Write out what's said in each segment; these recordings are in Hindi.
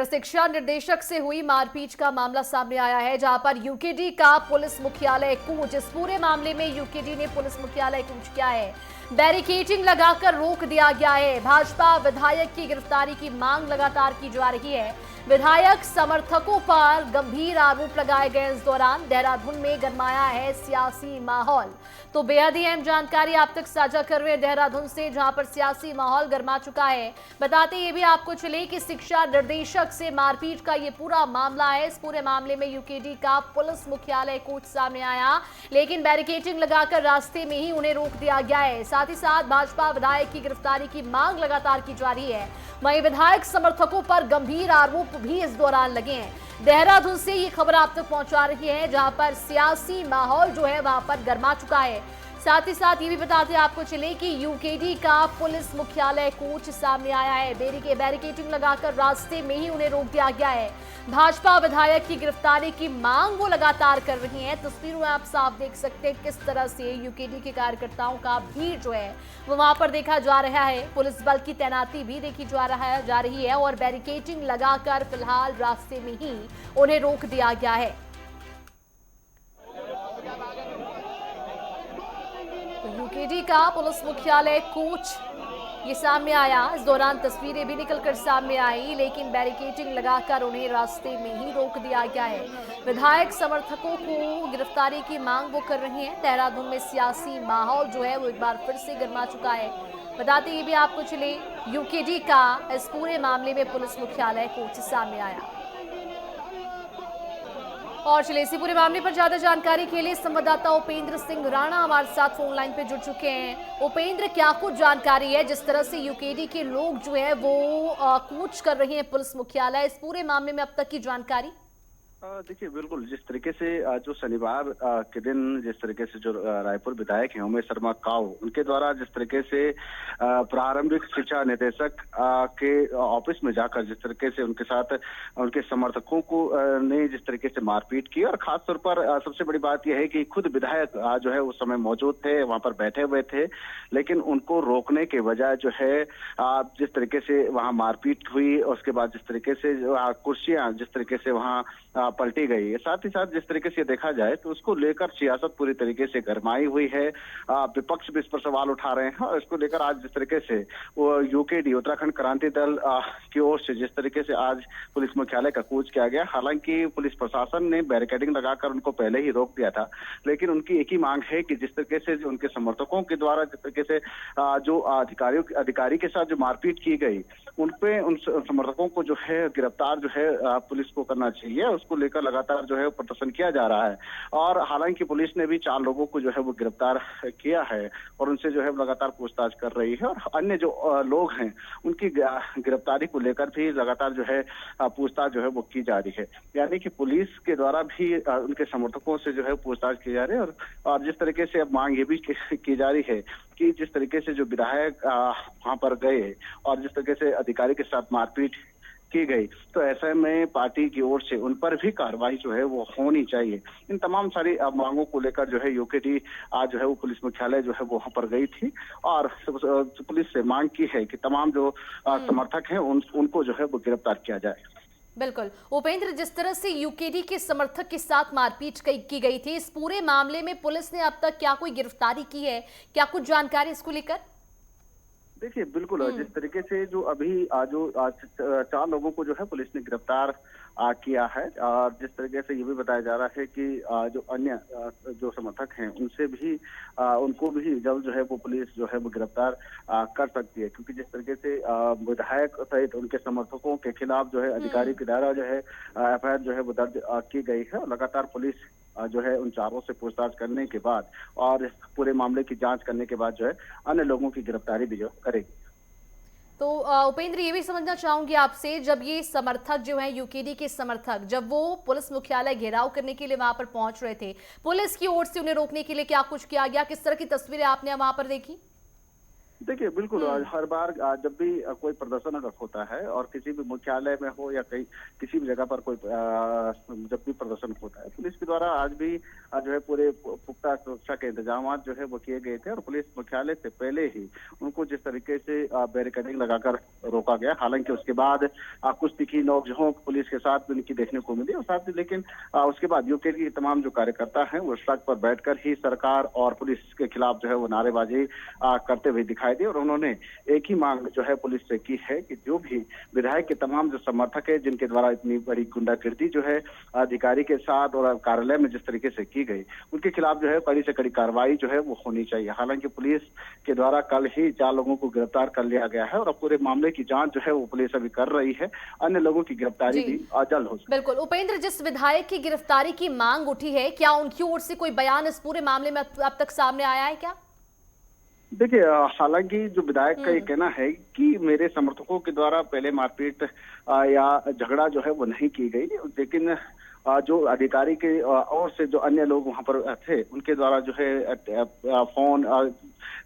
शिक्षा निर्देशक से हुई मारपीट का मामला सामने आया है, जहां पर यूकेडी का पुलिस मुख्यालय कूच। इस पूरे मामले में यूकेडी ने पुलिस मुख्यालय कूच किया है, बैरिकेडिंग लगाकर रोक दिया गया है। भाजपा विधायक की गिरफ्तारी की मांग लगातार की जा रही है। विधायक समर्थकों पर गंभीर आरोप लगाए गए। इस दौरान देहरादून में गरमाया है सियासी माहौल। तो बेहद ही अहम जानकारी आप तक साझा कर रहे हैं देहरादून से, जहां पर सियासी माहौल गरमा चुका है। बताते ये भी आपको चले कि शिक्षा निर्देशक से मारपीट का ये पूरा मामला है। इस पूरे मामले में यूकेडी का पुलिस मुख्यालय कूच सामने आया, लेकिन बैरिकेडिंग लगाकर रास्ते में ही उन्हें रोक दिया गया है। साथ ही साथ भाजपा विधायक की गिरफ्तारी की मांग लगातार की जा रही है। वहीं विधायक समर्थकों पर गंभीर आरोप भी इस दौरान लगे हैं। देहरादून से ये खबर आप तक पहुंचा रही है, जहां पर सियासी माहौल जो है वहां पर गरमा चुका है। साथ ही साथ ये भी बताते आपको चले कि यूकेडी का पुलिस मुख्यालय कूच सामने आया है। बैरिकेडिंग लगाकर रास्ते में ही उन्हें रोक दिया गया है। भाजपा विधायक की गिरफ्तारी की मांग वो लगातार कर रही हैं। तस्वीरों में आप साफ देख सकते हैं किस तरह से यूकेडी के कार्यकर्ताओं का भीड़ जो है वो वहां पर देखा जा रहा है। पुलिस बल की तैनाती भी देखी जा रही है और बैरिकेडिंग लगाकर फिलहाल रास्ते में ही उन्हें रोक दिया गया है। यूकेडी का पुलिस मुख्यालय कूच ये सामने आया। इस दौरान तस्वीरें भी निकलकर सामने आई, लेकिन बैरिकेडिंग लगाकर उन्हें रास्ते में ही रोक दिया गया है। विधायक समर्थकों को गिरफ्तारी की मांग वो कर रहे हैं। देहरादून में सियासी माहौल जो है वो एक बार फिर से गरमा चुका है। बताते ये भी आपको चले, यूकेडी का इस पूरे मामले में पुलिस मुख्यालय कूच सामने आया। और चलिए इसी पूरे मामले पर ज्यादा जानकारी के लिए संवाददाता उपेंद्र सिंह राणा हमारे साथ फोन लाइन पे जुड़ चुके हैं। उपेंद्र, क्या कुछ जानकारी है जिस तरह से यूकेडी के लोग जो है वो कूच कर रहे हैं पुलिस मुख्यालय, इस पूरे मामले में अब तक की जानकारी? देखिए, बिल्कुल जिस तरीके से जो शनिवार के दिन जिस तरीके से जो रायपुर विधायक हैं उमेश शर्मा काऊ, उनके द्वारा जिस तरीके से प्रारंभिक शिक्षा निदेशक के ऑफिस में जाकर जिस तरीके से उनके साथ उनके समर्थकों को ने जिस तरीके से मारपीट की, और खास तौर पर सबसे बड़ी बात यह है कि खुद विधायक जो है उस समय मौजूद थे, वहां पर बैठे हुए थे, लेकिन उनको रोकने के बजाय जो है जिस तरीके से वहां मारपीट हुई, उसके बाद जिस तरीके से कुर्सियां जिस तरीके से वहां पलटी गई है। साथ ही साथ जिस तरीके से देखा जाए तो उसको लेकर सियासत पूरी तरीके से गरमाई हुई है। विपक्ष भी इस पर सवाल उठा रहे हैं, और इसको लेकर आज जिस तरीके से वो यूकेडी उत्तराखंड क्रांति दल की ओर से जिस तरीके से आज पुलिस मुख्यालय का कूच किया गया। हालांकि पुलिस प्रशासन ने बैरिकेडिंग लगाकर उनको पहले ही रोक दिया था, लेकिन उनकी एक ही मांग है कि जिस तरीके से उनके समर्थकों के द्वारा जिस तरीके से जो अधिकारी के साथ जो मारपीट की गई, उनपे उन समर्थकों को जो है गिरफ्तार जो है पुलिस को करना चाहिए। उसको लेकर लगातार जो है प्रदर्शन किया जा रहा है, और हालांकि पुलिस ने भी 4 लोगों को जो है वो गिरफ्तार किया है और उनसे जो है लगातार पूछताछ कर रही है, और अन्य जो लोग हैं उनकी गिरफ्तारी को लेकर भी लगातार जो है पूछताछ जो है वो की जा रही है। यानी कि पुलिस के द्वारा भी उनके समर्थकों से जो है पूछताछ की जा रही है, और जिस तरीके से अब मांग ये भी की जा रही है कि जिस तरीके से जो विधायक वहां पर गए और जिस तरीके से अधिकारी के साथ मारपीट की गई, तो ऐसे में पार्टी की ओर से उन पर भी कार्रवाई जो है वो होनी चाहिए। इन तमाम सारी मांगों को लेकर जो है यूकेडी आज जो है वो पुलिस मुख्यालय जो है वो वहां पर गई थी, और पुलिस से मांग की है कि तमाम जो समर्थक हैं उनको जो है वो गिरफ्तार किया जाए। बिल्कुल उपेंद्र, जिस तरह से यूकेडी के समर्थक के साथ मारपीट की गई थी, इस पूरे मामले में पुलिस ने अब तक क्या कोई गिरफ्तारी की है? क्या कुछ जानकारी इसको लेकर? देखिए, बिल्कुल जिस तरीके से जो अभी जो 4 लोगों को जो है पुलिस ने गिरफ्तार किया है, और जिस तरीके से ये भी बताया जा रहा है कि जो अन्य जो समर्थक हैं उनसे भी उनको भी जल्द जो है वो पुलिस जो है वो गिरफ्तार कर सकती है, क्योंकि जिस तरीके से विधायक सहित उनके समर्थकों के खिलाफ जो है अधिकारी के द्वारा जो है एफआईआर जो है वो दर्ज की गई है। लगातार पुलिस जो है उन 4 से पूछताछ करने के बाद और इस पूरे मामले की जांच करने के बाद जो है अन्य लोगों की गिरफ्तारी भी जो करेगी। तो उपेंद्र, ये भी समझना चाहूंगी आपसे, जब ये समर्थक जो हैं यूकेडी के समर्थक, जब वो पुलिस मुख्यालय घेराव करने के लिए वहां पर पहुंच रहे थे, पुलिस की ओर से उन्हें रोकने के लिए क्या कुछ किया गया? किस तरह की तस्वीरें आपने वहां पर देखी? देखिए बिल्कुल हर बार जब भी कोई प्रदर्शन अगर होता है और किसी भी मुख्यालय में हो या कहीं किसी भी जगह पर कोई जब भी प्रदर्शन होता है, पुलिस के द्वारा आज भी जो है पूरे पुख्ता सुरक्षा के इंतजाम जो है वो किए गए थे और पुलिस मुख्यालय से पहले ही उनको जिस तरीके से बैरिकेडिंग लगाकर रोका गया। हालांकि उसके बाद कुछ तीखी नोकझोंक पुलिस के साथ उनकी देखने को मिली और साथ ही लेकिन उसके बाद यूकेडी के तमाम जो कार्यकर्ता हैं वो सड़क पर बैठकर ही सरकार और पुलिस के खिलाफ जो है वो नारेबाजी करते हुए दिखाई दी और उन्होंने एक ही मांग जो है पुलिस से की है कि जो भी विधायक के तमाम जो समर्थक है जिनके द्वारा इतनी बड़ी गुंडागिर्दी जो है अधिकारी के साथ और कार्यालय में जिस तरीके से की गई, उनके खिलाफ जो है कड़ी से कड़ी कार्रवाई जो है वो होनी चाहिए। हालांकि पुलिस के द्वारा कल ही 4 लोगों को गिरफ्तार कर लिया गया है और अब पूरे मामले की जांच जो है वो पुलिस अभी कर रही है। अन्य लोगों की गिरफ्तारी भी जल्द हो सकती है। बिल्कुल उपेंद्र, जिस विधायक की गिरफ्तारी की मांग उठी है, क्या उनकी ओर से कोई बयान इस पूरे मामले में अब तक सामने आया है क्या? देखिए हालांकि जो विधायक का ये कहना है कि मेरे समर्थकों के द्वारा पहले मारपीट या झगड़ा जो है वो नहीं की गई, लेकिन जो अधिकारी के और से जो अन्य लोग वहां पर थे उनके द्वारा जो है फोन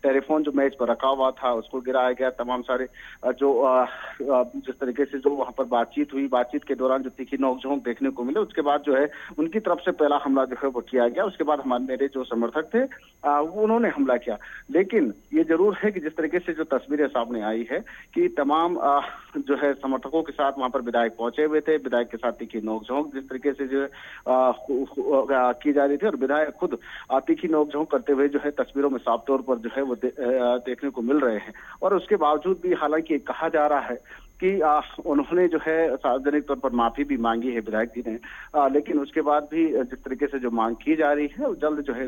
टेलीफोन जो मेज पर रखा हुआ था उसको गिराया गया। तमाम सारे जो जिस तरीके से जो वहां पर बातचीत हुई, बातचीत के दौरान जो तीखी नोकझोंक देखने को मिले, उसके बाद जो है उनकी तरफ से पहला हमला जो है वो किया गया। उसके बाद मेरे जो समर्थक थे उन्होंने हमला किया। लेकिन ये जरूर है कि जिस तरीके से जो तस्वीरें सामने आई है कि तमाम जो है समर्थकों के साथ वहां पर विधायक पहुंचे हुए थे, विधायक के साथ तीखी नोकझोंक जिस तरीके से जो की जा रही थी और विधायक खुद तीखी नोकझोंक करते हुए जो है तस्वीरों में साफ तौर पर जो है वो देखने को मिल रहे हैं। और उसके बावजूद भी हालांकि कहा जा रहा है कि उन्होंने जो है सार्वजनिक तौर पर माफी भी मांगी है विधायक जी ने, लेकिन उसके बाद भी जिस तरीके से जो मांग की जा रही है जल्द जो है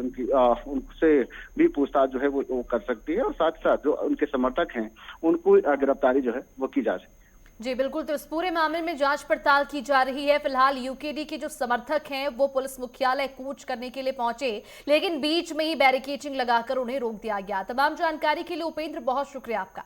उनसे भी पूछताछ जो है वो कर सकती है और साथ साथ जो उनके समर्थक हैं उनको गिरफ्तारी जो है वो की जा सकती है। जी बिल्कुल, तो इस पूरे मामले में जांच पड़ताल की जा रही है। फिलहाल यूकेडी के जो समर्थक हैं वो पुलिस मुख्यालय कूच करने के लिए पहुंचे, लेकिन बीच में ही बैरिकेडिंग लगाकर उन्हें रोक दिया गया। तमाम जानकारी के लिए उपेंद्र बहुत शुक्रिया आपका।